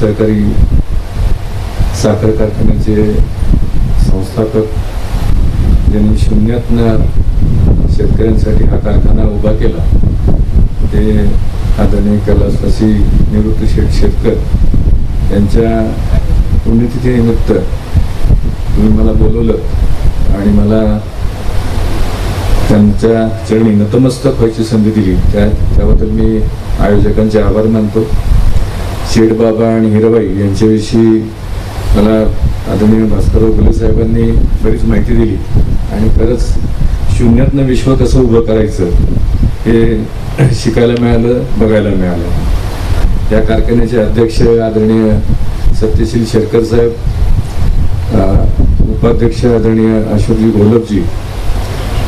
सहकारी साखर कारखान्याचे संस्थापक ज्यांनी शून्यातनं शेतकऱ्यांसाठी हा कारखाना उभा केला ते आदरणीय कैलासवासी निवृत्ती शेठ शेतकर यांच्या पुण्यतिथीनिमित्त तुम्ही मला बोलवलं आणि मला त्यांच्या चरणी नतमस्तक व्हायची संधी दिली त्याबद्दल मी आयोजकांचे आभार मानतो. शेठ बाबा आणि हिराबाई यांच्याविषयी मला आदरणीय भास्करराव घुले साहेबांनी बरीच माहिती दिली आणि खरंच शून्यातनं विश्व कसं उभं करायचं हे शिकायला मिळालं, बघायला मिळालं. या कारखान्याचे अध्यक्ष आदरणीय सत्यशील शेरकर साहेब, उपाध्यक्ष आदरणीय अशोकजी घोलपजी,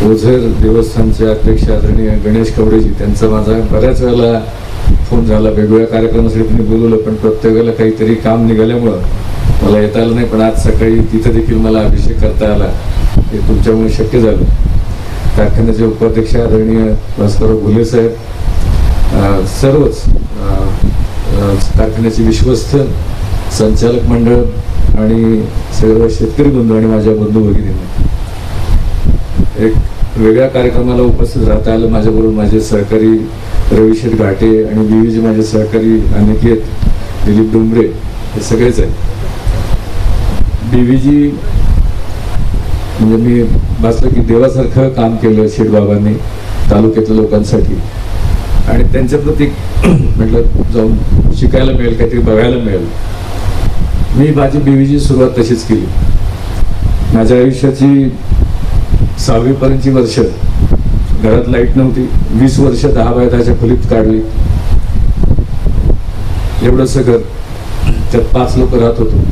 ओझर देवस्थानचे अध्यक्ष आदरणीय गणेश कवडेजी, त्यांचा माझा बऱ्याच वेळेला फोन झाला. वेगवेगळ्या कार्यक्रमासाठी त्यांनी बोलवलं पण प्रत्येक वेळेला काहीतरी काम निघाल्यामुळं मला येता आलं नाही. पण आज सकाळी तिथं देखील मला अभिषेक करता आला, हे तुमच्यामुळे शक्य झालं. कारखान्याचे उपाध्यक्ष आदरणीय भास्करराव घुले साहेब, सर्वच कारखान्याचे विश्वस्त, संचालक मंडळ आणि सर्व शेतकरी बंधू आणि माझ्या बंधू भगिनींना एक वेगळ्या कार्यक्रमाला उपस्थित राहता आलं. माझ्याबरोबर माझे सहकारी रविशेठ घाटे आणि बीवीजी माझे सहकारी अनिकेत, दिलीप डोंबरे हे सगळेच आहेत. बीवीजी म्हणजे मी वाचलं की देवासारखं काम केलं शेठबाबांनी तालुक्यातल्या लोकांसाठी आणि त्यांच्या प्रती म्हटलं जाऊन शिकायला मिळेल, काहीतरी बघायला मिळेल. मी माझी बीवीची सुरुवात तशीच केली. माझ्या आयुष्याची 6वी पर्यंतची वर्ष घरात लाईट नव्हती. 20 वर्ष 10 बाय 10च्या खोलीत काढली. एवढंसं घर, त्यात 5 लोक राहत होतो.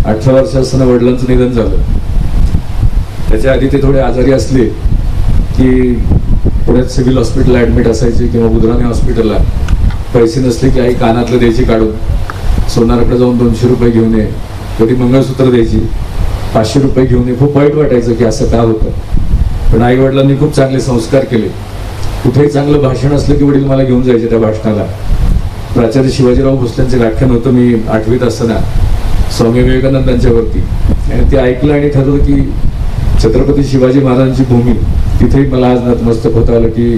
18 वर्ष असताना वडिलांचं निधन झालं. त्याच्या आधी ते थोडे आजारी असले की पुण्यात सिव्हिल हॉस्पिटलला ऍडमिट असायचे किंवा बुधराणी हॉस्पिटलला. पैसे नसले की आई कानातलं द्यायची काढून, सोनाराकडे जाऊन 200 रुपये घेऊन ये, कधी मंगळसूत्र द्यायची, 500 रुपये घेऊन ये. खूप वाईट वाटायचं की असं का होतं. पण आई वडिलांनी खूप चांगले संस्कार केले. कुठेही चांगलं भाषण असलं की वडील मला घेऊन जायचे त्या भाषणाला. प्राचार्य शिवाजीराव भोसलेंचे व्याख्यान होतं मी 8वीत असताना स्वामी विवेकानंदांच्यावरती, आणि ते ऐकलं आणि ठरवलं की छत्रपती शिवाजी महाराजांची भूमी, तिथेही मला आज नतमस्तक होता आलं की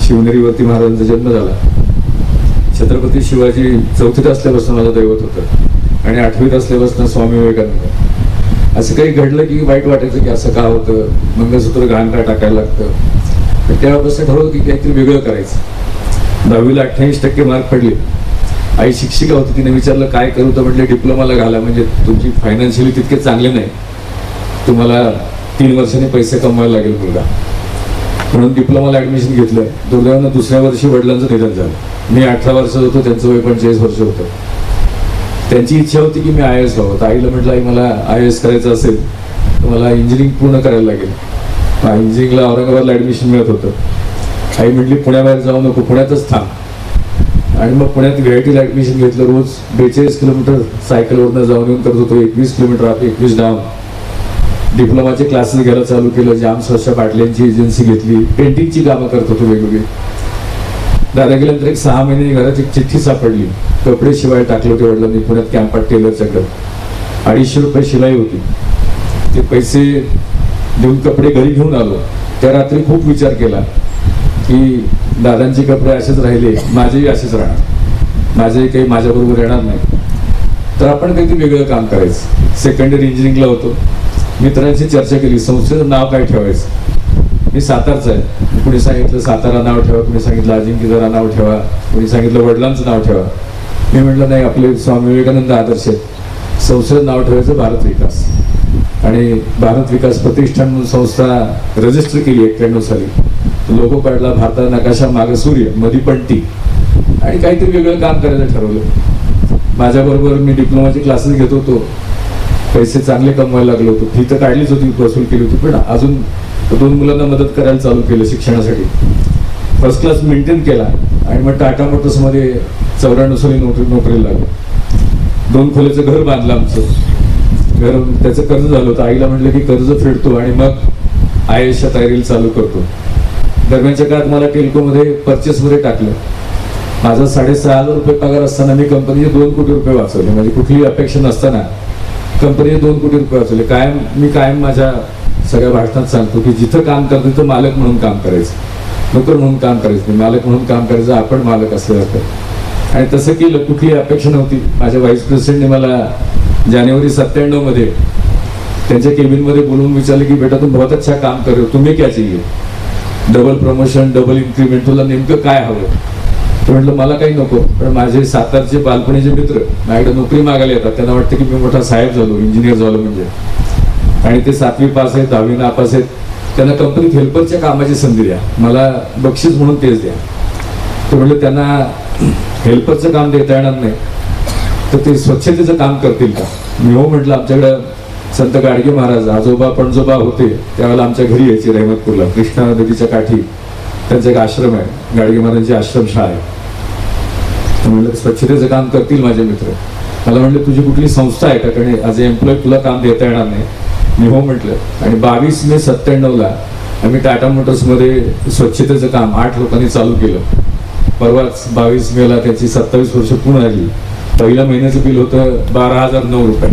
शिवनेरीवरती महाराजांचा जन्म झाला. छत्रपती शिवाजी 4थीत असल्यापासून माझं दैवत होतं आणि 8वीत असल्यापासून स्वामी विवेकानंद. असं काही घडलं की वाईट वाटायचं की असं का होतं, मंगळसूत्र घाण का टाकायला लागतं. तेव्हापासून ठरवलं की काहीतरी वेगळं करायचं. 10वीला 88% मार्क पडले. आई शिक्षिका होती, तिने विचारलं काय करू, तर म्हटले डिप्लोमाला घाला, म्हणजे तुमची फायनान्शियली तितके चांगले नाही, तुम्हाला 3 वर्षांनी पैसे कमवायला लागेल मुलगा. म्हणून डिप्लोमाला ऍडमिशन घेतलं. दुर्दैवानं दुसऱ्या वर्षी वडिलांचं निधन झालं. मी 18 वर्ष होतो, त्यांचं वय 45 वर्ष होतं. त्यांची इच्छा होती की मी IAS व्हावं. तर आईला म्हटलं आई मला IAS करायचं असेल तर मला इंजिनिअरिंग पूर्ण करायला लागेल. इंजिनिअरिंगला औरंगाबादला ऍडमिशन मिळत होतं. आई म्हटली पुण्याबाहेर जाऊ नको, पुण्यातच थांब. आणि मग पुण्यात VIT ला ऍडमिशन घेतलं. रोज 42 किलोमीटर सायकलवरनं जाऊन येऊन करत होतो. 21 किलोमीटर अप 21 डाऊन. डिप्लोमाचे क्लासेस घ्यायला चालू केलं. जाम स्वच्छ पाटल्यांची एजन्सी घेतली. पेंटिंगची कामं करत होतो वेगवेगळी. दादा गेल्यानंतर एक 6 महिने घरात एक चिठ्ठी सापडली. कपडे शिवाय टाकले होते वडिलांनी पुण्यात कॅम्पात टेलरच्याकडे. 250 रुपये शिलाई होती. ते पैसे देऊन कपडे घरी घेऊन आलो. त्या रात्री खूप विचार केला की दादांचे कपडे असेच राहिले, माझेही असेच राहणार, माझेही काही माझ्याबरोबर येणार नाही. तर आपण काहीतरी वेगळं काम करायचं. सेकंडरी इंजिनिअरिंगला होतो. मित्रांची चर्चा केली संस्थेचं नाव काय ठेवायचं. मी सातारचा आहे. कुणी सांगितलं सातारा नाव ठेवा, कुणी सांगितलं अजिंक्यतारा नाव ठेवा, कुणी सांगितलं वडिलांचं नाव ठेवा. मी म्हटलं नाही, आपले स्वामी विवेकानंद आदर्श आहेत, संस्थेचं नाव ठेवायचं भारत विकास. आणि भारत विकास प्रतिष्ठान म्हणून संस्था रजिस्टर केली 91 साली. लोगो काढला, भारतात नकाशा, मागे सूर्य, मधी पट्टी, आणि काहीतरी वेगळं काम करायचं ठरवलं. माझ्याबरोबर मी डिप्लोमाचे क्लासेस घेत होतो. पैसे चांगले कमवायला लागलो होतो. फी तर काढलीच होती, वसूल केली होती, पण अजून 2 मुलांना मदत करायला चालू केलं शिक्षणासाठी. फर्स्ट क्लास मेंटेन केला आणि मग टाटा मोटर्स मध्ये 94 साली नोकरीला लागलो. 2 खोलीचं घर बांधलं आमचं घर. त्याचं कर्ज झालं होतं. आईला म्हटलं की कर्ज फेडतो आणि मग IASच्या तयारीला चालू करतो. दरम्यानच्या काळात मला टेल्कोमध्ये परचेसमध्ये टाकलं. माझा 6,500 रुपये पगार असताना मी कंपनीचे 2 कोटी रुपये वाचवले. म्हणजे कुठलीही अपेक्षा नसताना कंपनीचे 2 कोटी रुपये वाचवले. मी कायम माझ्या सगळ्या भाषणात सांगतो की जिथं काम करतो तिथं मालक म्हणून काम करायचं, नोकर म्हणून काम करायचं नाही, मालक म्हणून काम करायचं. आपण मालक असल्यासारखं. आणि तसं केलं. कुठली अपेक्षा नव्हती. माझ्या व्हाईस प्रेसिडेंटने मला जानेवारी 97 मध्ये त्यांच्या केबिनमध्ये बोलून विचारले की बेटा तुम बहुत अच्छा काम कर रहे हो, तुम्हें क्या चाहिए, डबल प्रमोशन, डबल इन्क्रीमेंट, तुला नेमकं काय हवं. तर म्हटलं मला काही नको. पण माझे सातारचे बालपणीचे मित्र माझ्याकडे नोकरी मागायला येतात. त्यांना वाटतं की मी मोठा साहेब झालो, इंजिनियर झालो म्हणजे. आणि ते 7वी पास आहेत, 10वी नापास आहेत. त्यांना कंपनीत हेल्परच्या कामाची संधी द्या, मला बक्षीस म्हणून तेच द्या. तर म्हटलं त्यांना हेल्परचं काम देता येणार नाही, तर ते स्वच्छतेचं काम करतील का. मी हो म्हटलं. आमच्याकडं संत गाडगे महाराज आजोबा पणजोबा होते त्यावेळेला आमच्या घरी यायचे रहमतपूरला, कृष्णा नदीच्या काठी त्यांचा एक आश्रम आहे, गाडगे महाराजांची आश्रमशाळा आहे. तर म्हटलं स्वच्छतेचं काम करतील माझे मित्र. मला म्हटलं तुझी कुठली संस्था आहे का, कारण ॲज अ एम्प्लॉय तुला काम देता येणार नाही. मी हो म्हटलं. आणि 22 मे 97 आम्ही टाटा मोटर्समध्ये स्वच्छतेचं काम 8 लोकांनी चालू केलं. परवाच 22 मेला त्याची 27 वर्ष पूर्ण झाली. पहिल्या महिन्याचं बिल होतं 12,009 रुपये.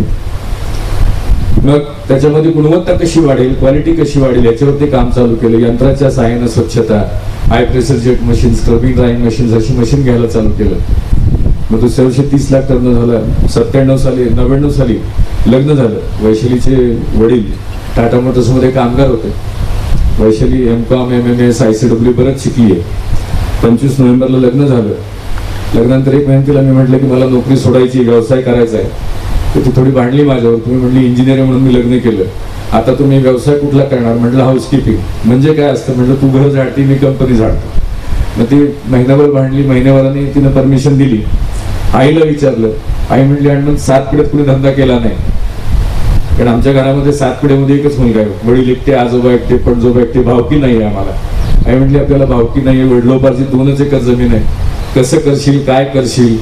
मग त्याच्यामध्ये गुणवत्ता कशी वाढेल, क्वालिटी कशी वाढेल याच्यावरती काम चालू केलं. यंत्राच्या सहाय्यानं स्वच्छता, high pressure jet machine, scrubbing drying machine अशी मशीन घ्यायला चालू केलं. मग दुसऱ्या वर्षी 30 लाख टर्न झालं. 99 साली लग्न झालं. वैशालीचे वडील टाटा मोटर्समध्ये कामगार होते. वैशाली M.Com, MMS, ICW बरंच शिकली आहे. 25 नोव्हेंबरला लग्न झालं. लग्नानंतर 1 महिन्यात तिला मी म्हटलं की मला नोकरी सोडायची, व्यवसाय करायचा आहे. तर ती थोडी भांडली माझ्यावर. तुम्ही म्हटली इंजिनियर म्हणून मी लग्न केलं, आता तुम्ही व्यवसाय कुठला करणार. म्हटलं हाऊसकीपिंग. म्हणजे काय असतं. म्हटलं तू घर झाडती, मी कंपनी झाडतो. मग ती महिनाभर भांडली. महिन्याभराने तिनं परमिशन दिली. आईला विचारलं. आई म्हटली आणि 7 पिढ्यात कुणी धंदा केला नाही, कारण आमच्या घरामध्ये 7 पिढ्यामध्ये एकच मुलगा आहे. वडील एकटे, आजोबा एकटे, पणजोबा एकटे, भावकी नाही आहे आम्हाला. आई म्हटली आपल्याला भावकी नाही, वडिलोपार्जित 2च एकर जमीन आहे, कसं करशील, काय करशील.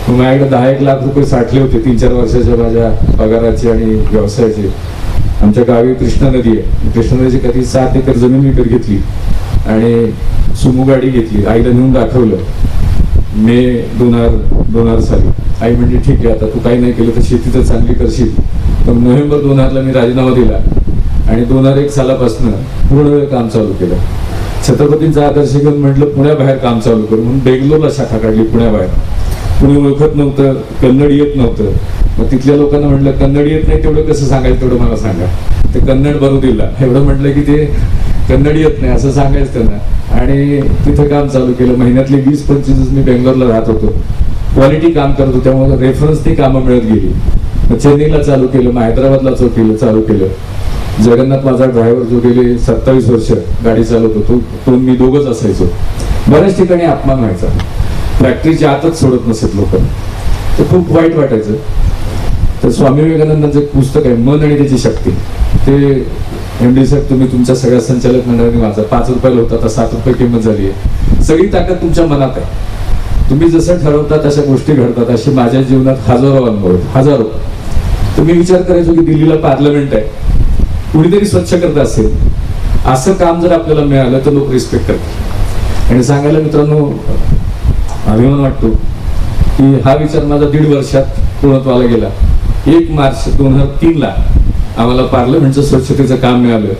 मग माझ्याकडे 10-1 लाख रुपये साठले होते 3-4 वर्षाच्या माझ्या पगाराचे आणि व्यवसायाचे. आमच्या गावी कृष्णा नदी आहे. कृष्णा नदीची कधी 7 एकर जमीन विकत घेतली आणि सुमो गाडी घेतली. आईला नेऊन दाखवलं मे 2000 साली. आई म्हणजे ठीक आहे, आता तू काही नाही केलं तर शेती तर चांगली करशील. पण नोव्हेंबर 2000ला मी राजीनामा दिला आणि 2001 सालापासून पूर्ण वेळ काम चालू केलं. छत्रपतींचा आदर्श घेऊन म्हटलं पुण्याबाहेर काम चालू करू म्हणून बेंगलोरला शाखा काढली. पुण्याबाहेर कुणी ओळखत नव्हतं, कन्नड येत नव्हतं. मग तिथल्या लोकांना म्हटलं कन्नड येत नाही तेवढं कसं सांगायचं, तेवढं मला सांगा. ते कन्नड बरोबर दिला. एवढं म्हटलं की ते कन्नड येत नाही असं सांगायचं त्यांना. आणि तिथं काम चालू केलं. महिन्यातले 20-25 दिवस मी बेंगलोरला राहत होतो. क्वालिटी काम करत होतो, त्यामुळे रेफरन्स ती कामं मिळत गेली. मग चेन्नईला चालू केलं, मग हैदराबादला चालू केलं. जगन्नाथ माझा ड्रायव्हर जो गेले 27 वर्ष गाडी चालवतो, तो मी दोघंच असायचो. बऱ्याच ठिकाणी अपमान व्हायचा. फॅक्टरीच्या आतच सोडत नसत लोक. तर खूप वाईट वाटायचं. तर स्वामी विवेकानंदांचं एक पुस्तक आहे मन आणि त्याची शक्ती. ते MD साहेब तुम्ही तुमच्या सगळ्या संचालक मंडळाने वाचा. 5 रुपयाला होता, आता 7 रुपये किंमत झाली आहे. सगळी ताकद तुमच्या मनात आहे. तुम्ही जसं ठरवता तशा गोष्टी घडतात. अशी माझ्या जीवनात हजारो अनुभव आहेत, हजारो. तर मी विचार करायचो की दिल्लीला पार्लमेंट आहे, कुणीतरी स्वच्छ करत असेल, असं काम जर आपल्याला मिळालं तर लोक रिस्पेक्ट करतात. आणि सांगायला मित्रांनो अभिमान वाटतो की हा विचार माझा 1.5 वर्षात पूर्णत्वाला गेला. 1 मार्च 2003ला आम्हाला पार्लमेंटचं स्वच्छतेचं काम मिळालं.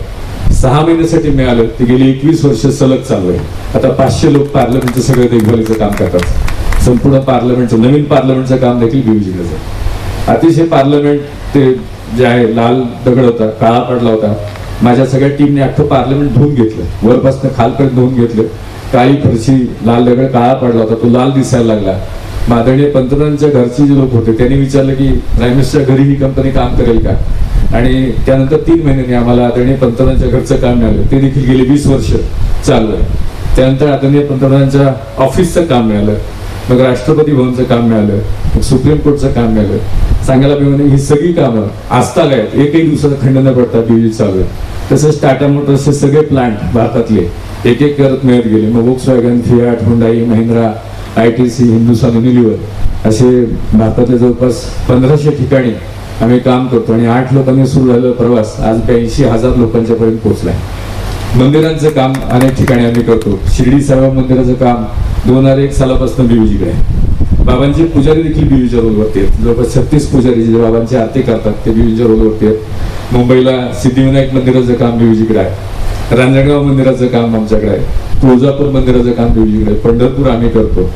6 महिन्यासाठी मिळालं. ते गेली 21 वर्ष सलग चालू आहे. आता 500 लोक पार्लमेंटचं सगळं देखभालीचं काम करतात. संपूर्ण पार्लमेंटचं, नवीन पार्लमेंटचं काम देखील BUGचं. अतिशय पार्लमेंट ते जे आहे लाल दगड होता, काळा पडला होता. माझ्या सगळ्या टीमने अख्खं पार्लमेंट धुवून घेतलं, वरपासून खालपर्यंत धुवून घेतलं. काळी फरशी, लाल दगड काळा पडला होता, तो लाल दिसायला लागला. आदरणीय पंतप्रधानांच्या घरचे जे लोक होते त्यांनी विचारलं की प्राईम मिनिस्टरच्या घरी ही कंपनी काम करेल का. आणि त्यानंतर 3 महिन्यांनी आम्हाला आदरणीय पंतप्रधानांच्या घरचं काम मिळालं. ते देखील गेले 20 वर्ष चालू आहे. त्यानंतर आदरणीय पंतप्रधानांच्या ऑफिसचं काम मिळालं. मग राष्ट्रपती भवनचं काम मिळालं. मग सुप्रीम कोर्टचं काम मिळालं. सांगायला मिळून ही सगळी कामं आजतागायत एकही दिवसाचा खंड न पडता BUG चालू आहे. तसंच टाटा मोटर्सचे सगळे प्लांट भारतातले एक एक करत मिळत गेले. मग Volkswagen, Fiat, Hyundai, Mahindra, ITC, Hindustan Unilever असे भारतातल्या जवळपास 1500 ठिकाणी आम्ही काम करतो. आणि 8 लोकांनी सुरू झालेला प्रवास आज 82,000 लोकांच्या पर्यंत पोहोचलाय. मंदिरांचं काम अनेक ठिकाणी आम्ही करतो. शिर्डी साईबाबा मंदिराचं काम 2001 सालापासून बीव्हीजीकडे आहे. बाबांचे पुजारी देखील बीव्हीच्या रोलवरती आहेत. जवळपास 36 पुजारी जे बाबांची आरती करतात ते बीव्हीच्या रोलवरती आहेत. मुंबईला सिद्धिविनायक मंदिराचं काम बीव्हीजीकडे आहे. रांजणगाव मंदिराचं काम आमच्याकडे आहे. तुळजापूर मंदिराचं काम बीव्हीजीकडे आहे. पंढरपूर आम्ही करतो.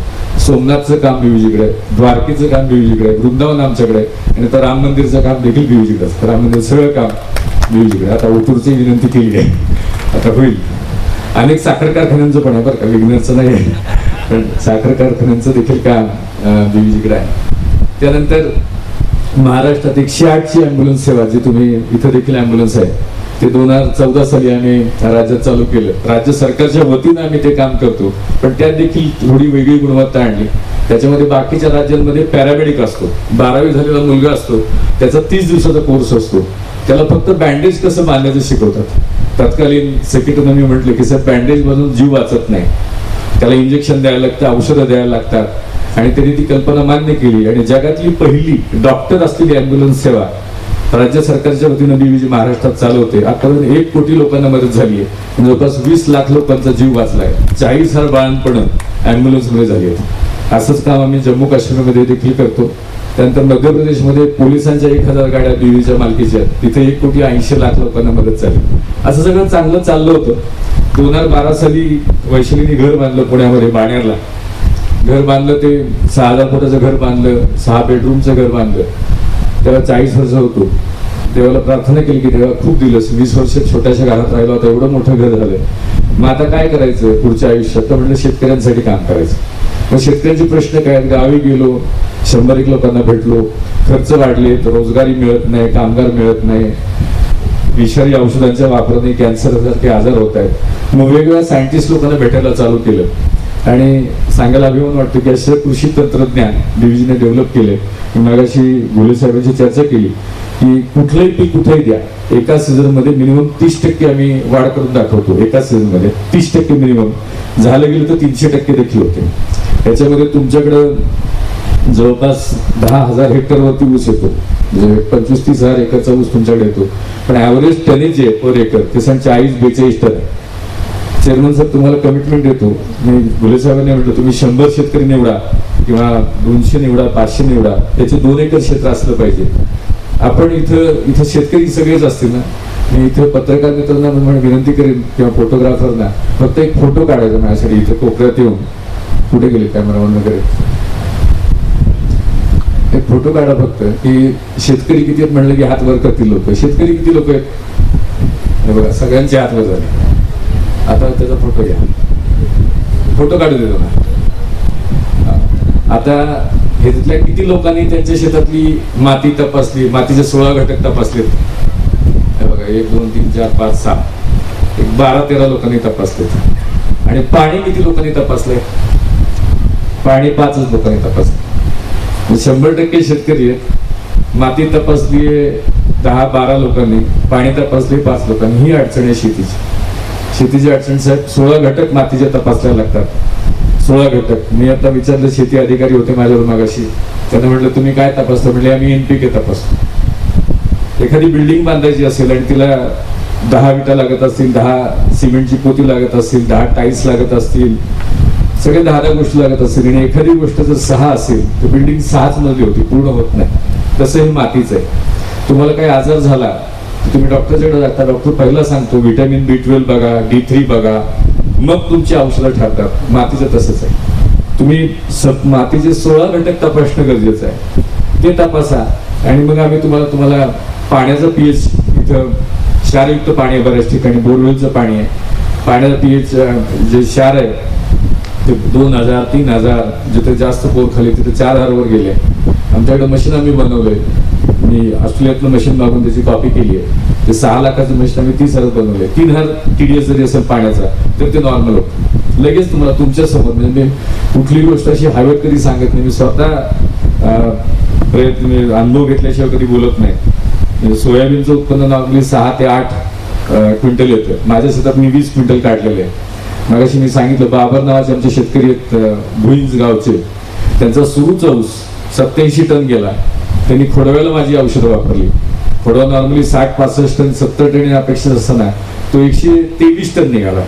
सोमनाथचं काम बीव्हीजीकडे आहे. द्वारकेचं काम बीव्हीजीकडे आहे. वृंदावन आमच्याकडे आहे. आणि आता राम मंदिरचं काम देखील बीव्हीजीकडे असतं. राम मंदिर सगळं काम बीव्हीजीकडे. आता ओतूरची विनंती केली आहे, आता होईल. अनेक साखर कारखान्यांचं पण आहे बरं का, विघ्नरचं नाही आहे, पण साखर कारखान्यांचं देखील काम बीव्हीजीकडे आहे. त्यानंतर महाराष्ट्रात 108ची ॲम्ब्युलन्स सेवा, जी तुम्ही इथं देखील ॲम्ब्युलन्स आहे, ते 2014 साली आम्ही राज्यात चालू केलं. राज्य सरकारच्या वतीनं आम्ही ते काम करतो, पण त्यात देखील थोडी वेगळी गुणवत्ता आणली. त्याच्यामध्ये बाकीच्या राज्यांमध्ये पॅरामेडिक असतो, 12वी झालेला मुलगा असतो, त्याचा 30 दिवसाचा कोर्स असतो. त्याला फक्त बँडेज कसं बांधायचं शिकवतात. तत्कालीन सेक्रेटरीने म्हटलं की सर, बँडेज मधून जीव वाचत नाही, त्याला इंजेक्शन द्यायला लागतं, औषधं द्यायला लागतात. आणि त्यांनी ती कल्पना मान्य केली आणि जगातली पहिली डॉक्टर असलेली ॲम्ब्युलन्स सेवा राज्य सरकारच्या वतीनं बीव्हीजी महाराष्ट्रात चालवते. आतापर्यंत 1 कोटी लोकांना मदत झाली आहे. जवळपास 20 लाख लोकांचा जीव वाचलाय. 40,000 बाळंतपणं ॲम्ब्युलन्समध्ये झाली आहेत. असंच काम आम्ही जम्मू काश्मीरमध्ये देखील करतो. त्यानंतर मध्य प्रदेशमध्ये पोलिसांच्या 1000 गाड्या बीव्हीच्या मालकीच्या आहेत. तिथे 1,80,00,000 लोकांना मदत झाली. असं सगळं चांगलं चाललं होतं. 2012 साली वैशालीने घर बांधलं पुण्यामध्ये, बाणेरला घर बांधलं. ते 6,000 फुटाचं घर बांधलं, 6 बेडरूमचं घर बांधलं. तेव्हा 40 वर्ष होतो. देवाला प्रार्थना केली की देवा खूप दिलंस, 20 वर्ष छोट्याशा घरात राहिलो, आता एवढं मोठं घर झालंय, मग आता काय करायचं पुढच्या आयुष्यात? तर म्हटलं शेतकऱ्यांसाठी काम करायचं. मग शेतकऱ्यांचे प्रश्न काय? गावी गेलो, 100 लोकांना भेटलो. खर्च वाढले, तर रोजगारी मिळत नाही, कामगार मिळत नाही, विषारी औषधांच्या वापराने कॅन्सर सारखे आजार होत आहेत. मग वेगवेगळ्या सायंटिस्ट लोकांना भेटायला चालू केलं आणि सांगायला अभिमान वाटतो की असं कृषी तंत्रज्ञान बीव्हीजीने डेव्हलप केले. मगाशी घुले साहेबांची चर्चा केली की कुठलंही पीक कुठेही द्या, एका सीझन मध्ये मिनिमम 30% आम्ही वाढ करून दाखवतो. एका सीझन मध्ये 30% मिनिमम, झालं गेलं तर 300% देखील होते. त्याच्यामध्ये तुमच्याकडं जवळपास 10,000 हेक्टरवरती ऊस येतो, म्हणजे 25-30 हजार एकरचा ऊस तुमच्याकडे येतो. पण ॲव्हरेज टनेज आहे पर एकर ते 40-42 टन आहे. चेअरमन साहेब तुम्हाला कमिटमेंट देतो, मी घुले साहेबांनी म्हटलं तुम्ही 100 शेतकरी निवडा किंवा 200 निवडा, 500 निवडा, त्याचे 2 एकर क्षेत्र असलं पाहिजे. आपण इथं शेतकरी सगळेच असतील ना. मी इथं पत्रकार मित्रांना विनंती करेन किंवा फोटोग्राफरना, फक्त एक फोटो काढायचा माझ्यासाठी इथं कोपऱ्यात येऊन. कुठे गेले कॅमेरामॅन वगैरे? एक फोटो काढा फक्त की शेतकरी किती आहेत म्हणलं की हात वर करतील लोक. शेतकरी किती लोक आहेत? हे बघा, सगळ्यांचे हात वर झाले. आता त्याचा फोटो घ्या, फोटो काढू देतो ना. आता हे तिथल्या किती लोकांनी त्यांच्या शेतातली माती तपासली, मातीचे 16 घटक तपासलेत? हे बघा, 1 2 3 4 5 6, 12-13 लोकांनी तपासलेत. आणि पाणी किती लोकांनी तपासलंय? पाणी 5 लोकांनी तपासलं. 100% शेतकरी आहेत. माती तपासली 10-12 लोकांनी, पाणी तपासले 5 लोकांनी. ही अडचण आहे शेतीची अडचण साहेब. 16 घटक मातीचे तपासल्या लागतात, 16 घटक. मी आता विचारलं, शेती अधिकारी होते माझ्यावर मागाशी, त्यांना म्हटलं तुम्ही काय तपासतो? म्हणजे आम्ही NPK तपासतो. एखादी बिल्डिंग बांधायची असेल आणि तिला 10 विटा लागत असतील, 10 सिमेंटची पोती लागत असतील, 10 टाईल्स लागत असतील, सगळे 10 गोष्टी लागत असतील, आणि एखादी गोष्ट जर 6 असेल तर बिल्डिंग 6च मजली होती, पूर्ण होत नाही. तसं हे मातीचं आहे. तुम्हाला काही आजार झाला तुम्ही डॉक्टरकडे जाता, डॉक्टर पहिला सांगतो व्हिटॅमिन B12 बघा, D3 बघा, मग तुमची औषधं ठरतात. मातीचं तसंच आहे. तुम्ही मातीचे 16 घटक तपासणं गरजेचं आहे. ते तपासा आणि मग आम्ही तुम्हाला पाण्याचं pH, इथं क्षारयुक्त पाणी आहे बऱ्याच ठिकाणी, बोरवेलचं पाणी आहे. पाण्याचं pH जे क्षार आहे ते 2000-3000, जिथे जास्त बोर खाली तिथे 4000 वर गेले. आमच्याकडे मशीन आम्ही बनवलंय. मी ऑस्ट्रेलियातलं मशीन मागून त्याची कॉपी केली आहे. ते 6 लाखाचं मशीन आम्ही 30,000 बनवलंय. 3000 TDS जरी असेल पाण्याचा तर ते नॉर्मल होतं लगेच तुम्हाला तुमच्या समोर. म्हणजे मी कुठली गोष्ट अशी हवेत कधी सांगत नाही. मी स्वतः प्रयत्न अनुभव घेतल्याशिवाय कधी बोलत नाही. म्हणजे सोयाबीनचं उत्पन्न नॉर्मली 6 ते 8 क्विंटल येतं. माझ्या शेतात मी 20 क्विंटल काढलेले आहे. मगाशी मी सांगितलं, बाबर नावाचे आमचे शेतकरी आहेत भुईंज गावचे, त्यांचा सुरूचा ऊस 87 टन गेला. त्यांनी खोडव्याला माझी औषधं वापरली. खोडवा नॉर्मली 60-65 टन 70 टन अपेक्षा असताना तो 123 टन निघाला,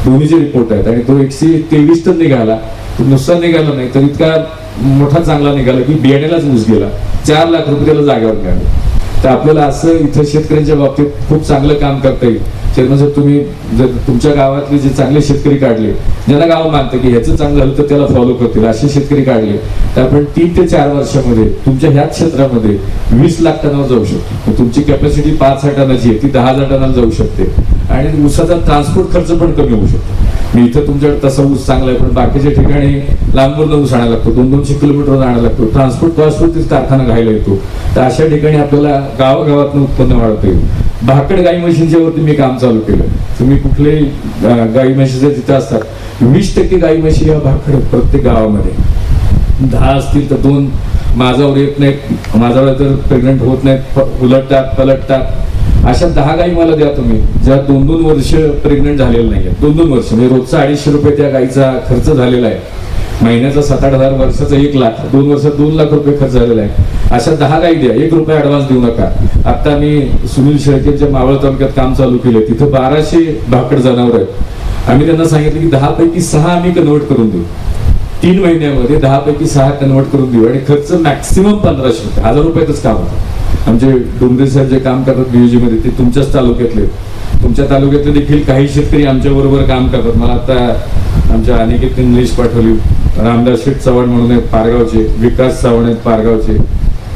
दोन्हीचे रिपोर्ट आहेत, आणि तो 123 टन निघाला. तो नुसता निघाला नाही तर इतका मोठा चांगला निघाला की बियाण्यालाच ऊस गेला. 4 लाख रुपये त्याला जागेवर मिळाले. तर आपल्याला असं इथं शेतकऱ्यांच्या बाबतीत खूप चांगलं काम करता येईल. चेअरमन साहेब, तुम्ही जर तुमच्या गावातले जे चांगले शेतकरी काढले, ज्यांना गाव मानतं की ह्याचं चांगलं झालं तर त्याला फॉलो करतील, असे शेतकरी काढले, तर आपण 3 ते 4 वर्षामध्ये तुमच्या ह्याच क्षेत्रामध्ये 20 लाख टनावर जाऊ शकतो. तुमची कॅपॅसिटी 5,000 टनाची आहे, ती 10,000 टनाला जाऊ शकते, आणि ऊसाचा ट्रान्सपोर्ट खर्च पण कमी होऊ शकतो. मी इथं तुमच्याकडे तसा ऊस चांगला आहे, पण बाकीच्या ठिकाणी लांबून ऊस आणायला लागतो, 200-200 किलोमीटर आणायला लागतो, ट्रान्सपोर्ट कॉस्टवरतीच कारखाना घायला येतो. तर अशा ठिकाणी आपल्याला गावागावातून उत्पन्न वाढवता येईल. भाकड गाई म्हशींच्या वरती मी काम चालू केलं. तुम्ही कुठले गाई म्हशीचे तिथे असतात, 20% गाई म्हशी या भाकड प्रत्येक गावामध्ये. 10 असतील तर 2 माझावर येत नाहीत, माझावर तर प्रेग्नंट होत नाहीत, उलटतात पलटतात. अशा 10 गाई मला द्या तुम्ही, ज्या 2-2 वर्ष प्रेग्नंट झालेलं नाही आहे. 2-2 वर्ष म्हणजे रोजचा 250 रुपये त्या गाईचा खर्च झालेला आहे. महिन्याचा 7-8 हजार, वर्षाचा 1 लाख, 2 वर्षात 2 लाख रुपये खर्च झालेला आहे. अशा 10 गाई द्या, 1 रुपया ऍडव्हान्स देऊ नका. आता मी सुनील शेळकेच्या मावळ तालुक्यात काम चालू केलं, तिथं 1200 भाकड जनावर आहेत. आम्ही त्यांना सांगितलं की 10 पैकी 6 आम्ही कन्वर्ट करून देऊ, 3 महिन्यामध्ये 10 पैकी 6 कन्वर्ट करून देऊ, आणि खर्च मॅक्सिमम 1500 रुपये, 1000 रुपयातच काम होतं. आमचे डोंगरे साहेब जे काम करतात बीयूजी मध्ये, ते तुमच्याच तालुक्यातले, तुमच्या तालुक्यातले देखील काही शेतकरी आमच्या बरोबर काम करतात. मला आता आमच्या अनिकेत इंग्लिश पाठवली, रामदास शेठ चव्हाण म्हणून आहेत पारगावचे, विकास चव्हाण आहेत पारगावचे,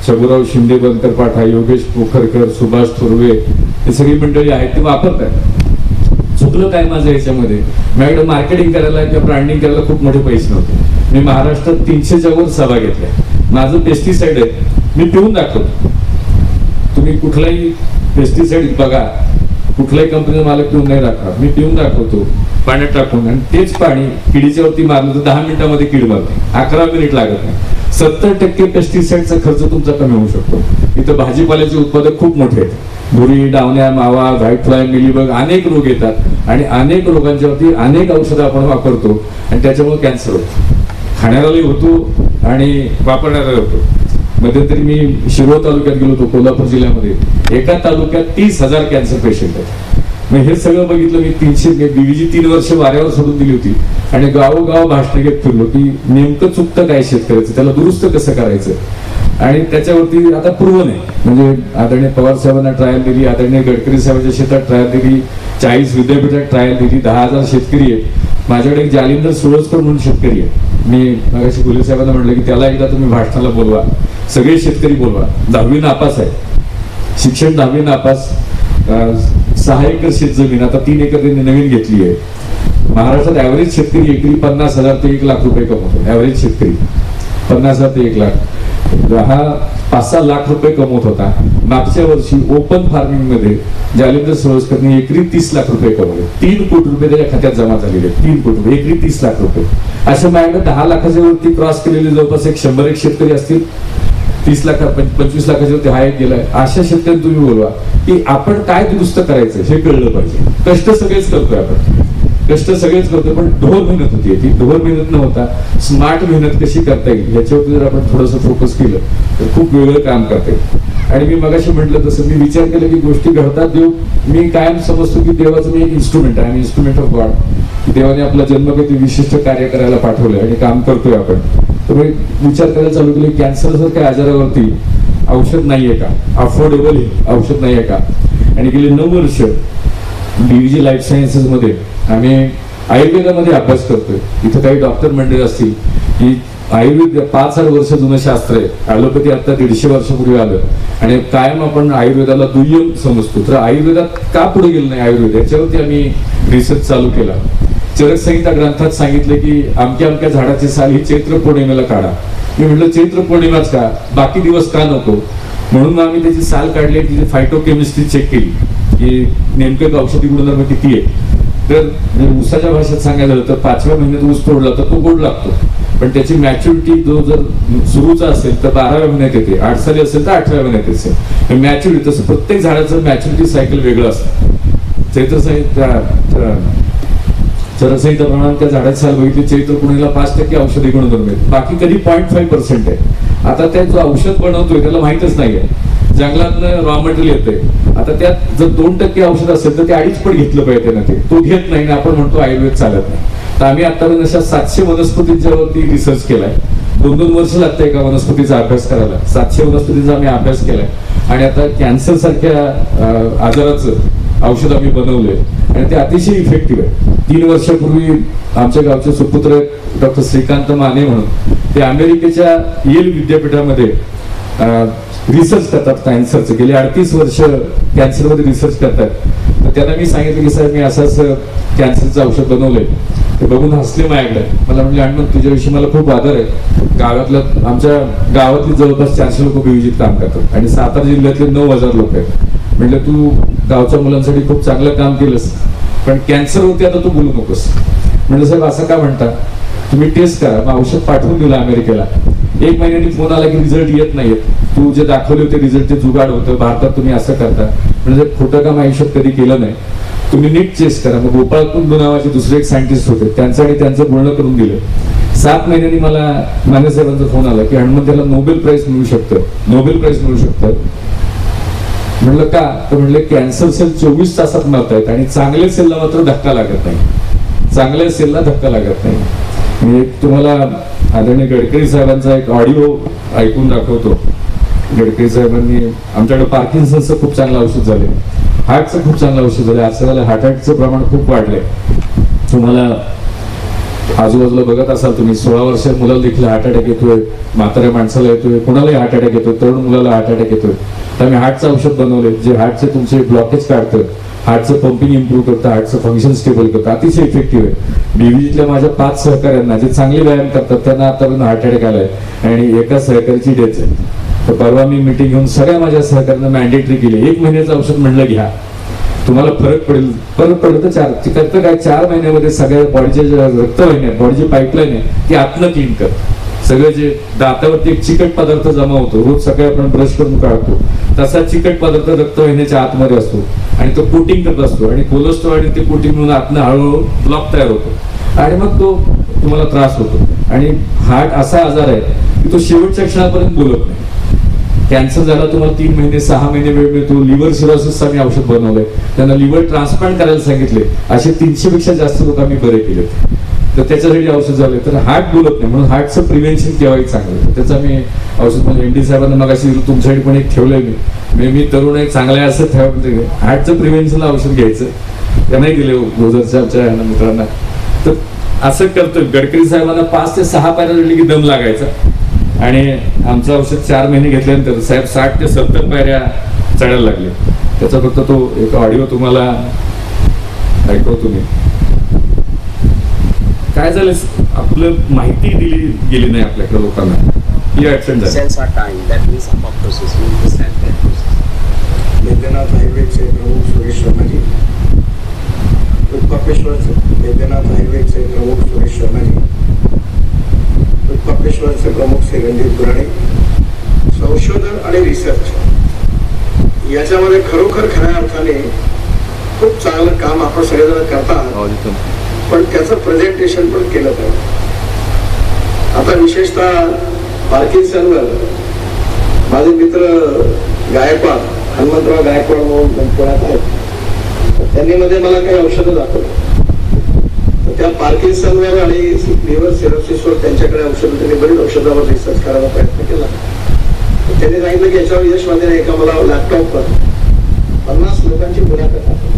शबुराव शिंदे बनकर पाठा, योगेश पोखरकर, सुभाष थोरवे, हे सगळी मंडळी आहेत, ते वापरतात. चुकलं काय माझं याच्यामध्ये, माझ्याकडे मार्केटिंग करायला किंवा ब्रँडिंग करायला खूप मोठे पैसे नव्हते. मी महाराष्ट्रात 300च्या वर सभा घेतल्या. माझं पेस्टिसाइड आहे, मी पिऊन दाखवतो. तुम्ही कुठलाही पेस्टिसाइड बघा, कुठल्याही कंपनीचा मालक पिऊन नाही दाखवा, मी पिऊन दाखवतो पाण्यात टाकून, आणि तेच पाणी किडीच्या वरती मारलं तर 10 मिनिटांमध्ये कीड मारते, 11 मिनिट लागत नाही. 70% पेस्टिसाइडचा खर्च तुमचा कमी होऊ शकतो. इथं भाजीपाल्याचे उत्पादक खूप मोठे आहेत. भुरी, डावण्या, मावा, व्हाईट फ्लाय, मिलीबग, अनेक रोग येतात, आणि अनेक रोगांच्या वरती अनेक औषधं आपण वापरतो, आणि त्याच्यामुळे कॅन्सर होतो. खाणाऱ्यालाही होतो आणि वापरणाऱ्याला होतो. मध्यंतरी मी शिरोळ तालुक्यात गेलो होतो, कोल्हापूर जिल्ह्यामध्ये. एका तालुक्यात 30,000 कॅन्सर पेशंट आहेत. मग हे सगळं बघितलं मी. 300 बीवीजी 3 वर्ष वाऱ्यावर सोडून दिली होती, आणि गावोगाव भाषण घेत फिरलो की नेमकं चुकतं काय शेतकऱ्याचं, त्याला दुरुस्त कसं करायचं. आणि त्याच्यावरती आता प्रूव्हन आहे. म्हणजे आदरणीय पवार साहेबांना ट्रायल दिली, आदरणीय गडकरी साहेबांच्या शेतात ट्रायल दिली, 40 विद्यापीठात ट्रायल दिली, 10,000 शेतकरी आहेत. माझ्याकडे एक जालिंदर सुरजकर म्हणून शेतकरी आहे. मी मगाशी गुले साहेबांना म्हटलं की त्याला एकदा तुम्ही भाषणाला बोलवा, सगळे शेतकरी बोलवा. 10वी नापास आहे, शिक्षण 10वी नापास, 6 एकर शेत जमीन, आता 3 एकर त्यांनी नवीन घेतली आहे. महाराष्ट्रात ऍव्हरेज शेतकरी एकरी 50,000 ते 1 लाख रुपये कमवतो. ऍव्हरेज शेतकरी 50,000 ते 1 लाख, हा 5-6 लाख रुपये कमवत होता. मागच्या वर्षी ओपन फार्मिंग मध्ये जालिंदर सुरजकरनी एकरी 30 लाख रुपये कमवले. 3 कोटी रुपये त्याच्या खात्यात जमा झालेले. 3 कोटी रुपये, एकरी 30 लाख रुपये. अशा माझ्याकडे 10 लाखाच्या वरती क्रॉस केलेले जवळपास 100 शेतकरी असतील. 30 लाख 25 लाखाच्या वरती हा एक गेलाय. अशा शेतकऱ्यांना तुम्ही बोलवा की आपण काय दुरुस्त करायचं हे कळलं पाहिजे. कष्ट सगळेच करतोय आपण, कष्ट सगळेच करतोय, पण ढोर मेहनत होती. ती ढोर मेहनत न होता स्मार्ट मेहनत कशी करता येईल याच्यावरती जर आपण थोडंसं फोकस केलं तर खूप वेगळं काम करता येईल. आणि मी मगाशी म्हटलं तसं मी विचार केला की गोष्टी घडतात. देव, मी कायम समजतो की देवाचं मी एक इन्स्ट्रुमेंट आहे, इन्स्ट्रुमेंट ऑफ गॉड. देवाने आपला जन्म किती विशिष्ट कार्य करायला पाठवलंय आणि काम करतोय आपण. तर मी विचार करायला चालू केलं कॅन्सर जर काही आजारावरती औषध नाहीये का, अफोर्डेबल औषध नाहीये का. आणि गेली 9 वर्ष बीवीजी लाईफ सायन्सेस मध्ये आम्ही आयुर्वेदामध्ये अभ्यास करतोय. इथं काही डॉक्टर मंडळी असतील की आयुर्वेद 5,000 वर्ष जुनं शास्त्र आहे. ॲलोपॅथी आता 150 वर्षापूर्वी आलं, आणि कायम आपण आयुर्वेदाला दुय्यम समजतो. तर आयुर्वेदात का पुढे गेलं नाही आयुर्वेद, याच्यावरती आम्ही रिसर्च चालू केला. चरक संहिता ग्रंथात सांगितलं की अमक्या अमक्या झाडाची साल ही चैत्र पौर्णिमेला काढा. मी म्हटलं चैत्र पौर्णिमाच का, बाकी दिवस का नको. म्हणून आम्ही त्याची साल काढली, तिची फायटोकेमिस्ट्री चेक केली की नेमकं औषधी गुणधर्म किती आहे. तर ऊसाच्या भाषेत सांगायला झालं तर 5व्या महिन्यात ऊस तोडला तर तो गोड लागतो, पण त्याची मॅच्युरिटी जो जर सुरूचा असेल तर 12व्या महिन्यात येते, 8 साली असेल तर 8व्या महिन्यात येते मॅच्युरिटी. तसं प्रत्येक झाडाचं मॅच्युरिटी सायकल वेगळं असतं. चैत्र चरसंहिता प्रमाणात त्या झाडाची साल बघितली, चैत्र पुणेला 5% औषधी गुणधर्म आहेत, बाकी कधी 0.5% आहे. आता त्या जो औषध बनवतोय त्याला माहितच नाहीये. जंगलातनं रॉ मटेरियल येतंय. आता त्यात जर 2% औषध असेल तर ते 2.5 पट घेतलं पाहिजे ना, तो घेत नाही ना, आपण म्हणतो आयुर्वेद चालत नाही. तर आम्ही आतापर्यंत अशा 700 वनस्पतींच्यावरती रिसर्च केलाय. 2-2 वर्ष लागतं एका वनस्पतीचा अभ्यास करायला. 700 वनस्पतीचा आम्ही अभ्यास केलाय आणि आता कॅन्सर सारख्या आजाराचं औषध आम्ही बनवलंय आणि ते अतिशय इफेक्टिव्ह आहे. 3 वर्षापूर्वी आमच्या गावचे सुपुत्र डॉक्टर श्रीकांत माने म्हणून ते अमेरिकेच्या येल विद्यापीठामध्ये रिसर्च करतात कॅन्सरचं. गेली 38 वर्ष कॅन्सरमध्ये रिसर्च करतात. तर त्यांना मी सांगितलं की साहेब मी असंच कॅन्सरचं औषध बनवलंय. ते बघून हसले माझ्याकडे. मला म्हणले हनुमंत तुझ्याविषयी मला खूप आदर आहे. आमच्या गावातली जवळपास 400 लोक विविजित काम करतात आणि सातारा जिल्ह्यातले 9,000 लोक आहेत. म्हटलं तू गावच्या मुलांसाठी खूप चांगलं काम केलंस, पण कॅन्सरवरती आता तू बोलू नकोस. म्हणजे साहेब असं का म्हणता, तुम्ही टेस्ट करा. मग औषध पाठवून दिलं अमेरिकेला. 1 महिन्याने फोन आला की रिझल्ट येत नाहीयेत, तू जे दाखवले होते रिझल्ट ते जुगाड होतं, भारतात तुम्ही असं करता. म्हणजे खोटं काम आयुष्यात कधी केलं नाही, तुम्ही नीट टेस्ट करा. मग गोपाळ कुंडू नावाचे दुसरे एक सायंटिस्ट होते, त्यांचं आणि त्यांचं बोलणं करून दिलं. 7 महिन्यांनी मला माने साहेबांचा फोन आला की हनुमंताला नोबेल प्राइज मिळू शकतं, नोबेल प्राइज मिळू शकतं. म्हणलं का, तर म्हणले कॅन्सर सेल 24 तासात मरतायत आणि चांगल्या सेलला मात्र धक्का लागत नाही, चांगल्या सेलला धक्का लागत नाही. मी तुम्हाला आदरणीय गडकरी साहेबांचा एक ऑडिओ ऐकून दाखवतो. गडकरी साहेबांनी आमच्याकडे पार्किन्सनचं खूप चांगलं औषध झाले, हार्टचं खूप चांगलं औषध झालं. असं झालं हार्ट अटॅकचं प्रमाण खूप वाढलंय. तुम्हाला आजूबाजूला बघत असाल तुम्ही, 16 वर्षात मुलाला देखील हार्ट अटॅक येतोय, म्हाताऱ्या माणसाला येतोय, कुणालाही हार्ट अटॅक येतोय, तरुण मुलाला हार्ट अटॅक येतोय. तर आम्ही हार्टचं औषध बनवले जे हार्टचे तुमचे ब्लॉकेज काढतं, हार्टचं पंपिंग इम्प्रूव्ह करतं, हार्टचं फंक्शन स्टेबल करतं. अतिशय इफेक्टिव्ह आहे. बीव्हीजीतल्या माझ्या 5 सहकाऱ्यांना जे चांगले व्यायाम करतात त्यांना आतापर्यंत हार्ट अटॅक आलाय आणि एका सहकार्याची डेथ आहे. तर परवा मी मीटिंग घेऊन सगळ्या माझ्या सहकार्यांना मॅन्डेटरी केली, 1 महिन्याचं औषध म्हणलं घ्या, तुम्हाला फरक पडेल. फरक पडलं तर 4 महिन्यामध्ये सगळ्या बॉडीच्या ज्या रक्तवाहिन्या, बॉडीची पाईपलाईन आहे ती आतनं क्लीन कर. सगळे जे दातावरती एक चिकट पदार्थ जमा होतो, रोज सकाळी आपण ब्रश करून काढतो, तसा चिकट पदार्थ रक्तवाहिन्याच्या आतमध्ये असतो आणि तो कोटिंग करत असतो आणि कोलेस्ट्रॉल आणि ते कोटिंग म्हणून आतनं हळूहळू ब्लॉक तयार होतो आणि मग तो तुम्हाला त्रास होतो. आणि हार्ट असा आजार आहे की तो शेवटच्या क्षणापर्यंत बोलत नाही. कॅन्सर झाला तुम्हाला 3 महिने 6 महिने वेळ मिळतो. लिव्हर सिरोसिस आम्ही औषध बनवलंय, त्यांना लिव्हर ट्रान्सप्लांट करायला सांगितले. असे 300 पेक्षा जास्त लोक आम्ही बरे केले, तर त्याच्यासाठी औषध झाले. तर हार्ट बोलत नाही म्हणून हार्टचं प्रिव्हेन्शन केव्हाही चांगलं. त्याचं आम्ही औषध म्हणजे एनडी साहेबांना मग अशी तुमच्यासाठी पण एक ठेवलंय मी तरुण आहे चांगला आहे असं ठेवा, हार्टचं प्रिव्हेन्शनला औषध घ्यायचं. त्यांनाही दिले गोजरच्या आमच्या मित्रांना. तर असं करतोय. गडकरी साहेबांना 5 ते 6 पायऱ्या चढली की दम लागायचा आणि आमचं औषध 4 महिने घेतल्यानंतर साहेब 60 ते 70 पायऱ्या चढायला लागले. त्याचा फक्त तो एक ऑडिओ तुम्हाला ऐकवतो मी. काय झालं, आपलं माहिती दिली गेली नाही आपल्याकडे लोकांना. ही अडचण झाली. वैद्यनाथ आयुर्वेदचे प्रमुख सुरेश शर्माजी, उत्पापेश्वरचे वैद्यनाथ आयुर्वेदचे प्रमुख सुरेश शर्माजी, उत्पापेश्वरचे प्रमुख श्री रणजित पुराणे. संशोधन आणि रिसर्च याच्यामध्ये खरोखर खऱ्या अर्थाने खूप चांगलं काम आपण सगळेजण करतात, पण त्याचं प्रेझेंटेशन पण केलं पाहिजे. आता विशेषतः पार्किन्सनवर माझे मित्र गायकवाड, हनुमंतराव गायकवाड म्हणून पुण्यात आहेत, त्यांनी मध्ये मला काही औषधं दाखवली. तर त्या पार्किन्सनवर आणि लिव्हर सिरोसिसवर त्यांच्याकडे औषधं, त्यांनी बरीच औषधावर रिसर्च करायला प्रयत्न केला. त्यांनी सांगितलं की याच्यावर यश माझ्या एका मला लॅपटॉपवर 50 लोकांची मुलाखत दाखवली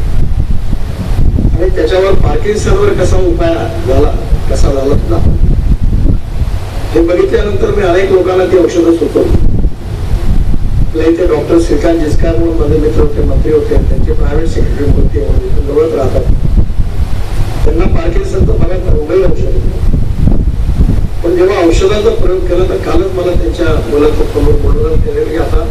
आणि त्याच्यावर पार्किन्सनवर कसा उपाय झाला, कसा झाला ना हे बघितल्यानंतर मी अनेक लोकांना ती औषधं सुचवली. आपल्या इथे डॉक्टर श्रीकांत जिस्कार म्हणून माझे मित्र होते, मंत्री होते, त्यांचे प्रायव्हेट सेक्रेटरी होते, जवळच राहतात. त्यांना पार्किन्सनचं बघा उभे औषध, पण जेव्हा औषधाचा प्रयोग केला तर कालच मला त्यांच्या मुलाचं समोर बोलवलं केलं की आता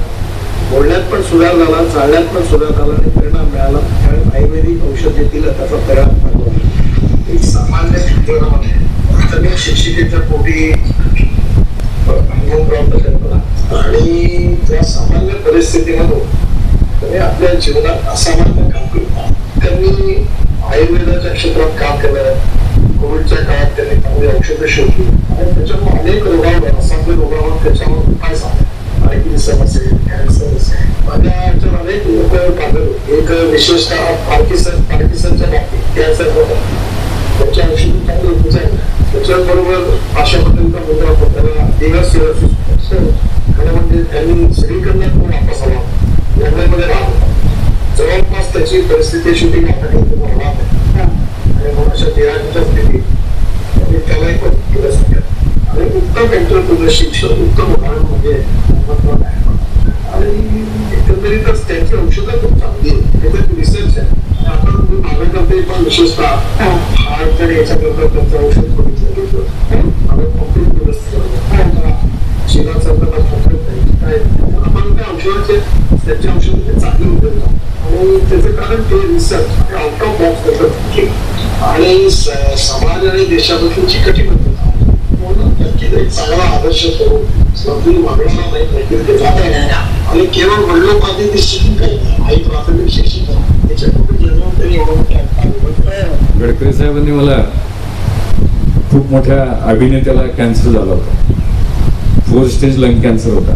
बोलण्यात पण सुधार झाला, चालण्यात पण सुधार झाला आणि परिणाम मिळाला. त्यावेळेस आयुर्वेदिक औषध जे दिलं त्याचा परिणाम झाला. एक सामान्य प्राथमिक शिक्षिकेच्या पोटी आणि त्या सामान्य परिस्थितीमधून त्यांनी आपल्या जीवनात असामान्य काम केलं. त्यांनी आयुर्वेदाच्या क्षेत्रात काम केलं. कोविडच्या काळात त्यांनी चांगली औषधं शोधली आणि त्याच्यामुळे अनेक रोगांवर, असाध्य रोगांवर त्याच्यावर उपाय सांगले पार्किन्सन असेल, कॅन्सर असेल, माझ्या याच्यामध्ये लोक पाहतो एक विशेषतः पार्किन्सनच्या बाबतीत कॅन्सर त्याच्या औषधी चांगलं उपचार त्याच्याबरोबर अशा पद्धतीचा मुद्रा होता त्याला दिवस खरं म्हणजे त्यांनी सगळीकडनं तो वापस आला मुंबईमध्ये राहत जवळपास त्याची परिस्थिती शूटिंग होणार आणि मनाच्या देहाच्या स्थितीत त्यांनी त्यालाही पण केलं आणि उत्तम एंटरप्रिनरशिपचं उत्तम उदाहरण म्हणजे आणि एकंदरीतच त्यांची औषधं खूप चांगली त्याच्यात रिसर्च आहे आपण माझ्याकडे पण विशेषतः हार्ट आणि याच्याबरोबर त्यांचं औषध बघितलं घेतलं शिलाचा आपण त्या औषधाचे त्यांच्या औषध ते चांगले उपयोग आणि त्याचं कारण ते रिसर्च आउट ऑफ बॉक्स करतात आणि समाज आणि देशाबद्दल चिकटीबद्दल चांगला आदर्श करून मागणारा नाही आणि केवळ वडिलोपाधी निश्चित करणे आई प्राथमिक शिक्षण गडकरी साहेबांनी मला खूप मोठ्या अभिनेत्याला कॅन्सर झाला होता 4 स्टेज लंग कॅन्सर होता.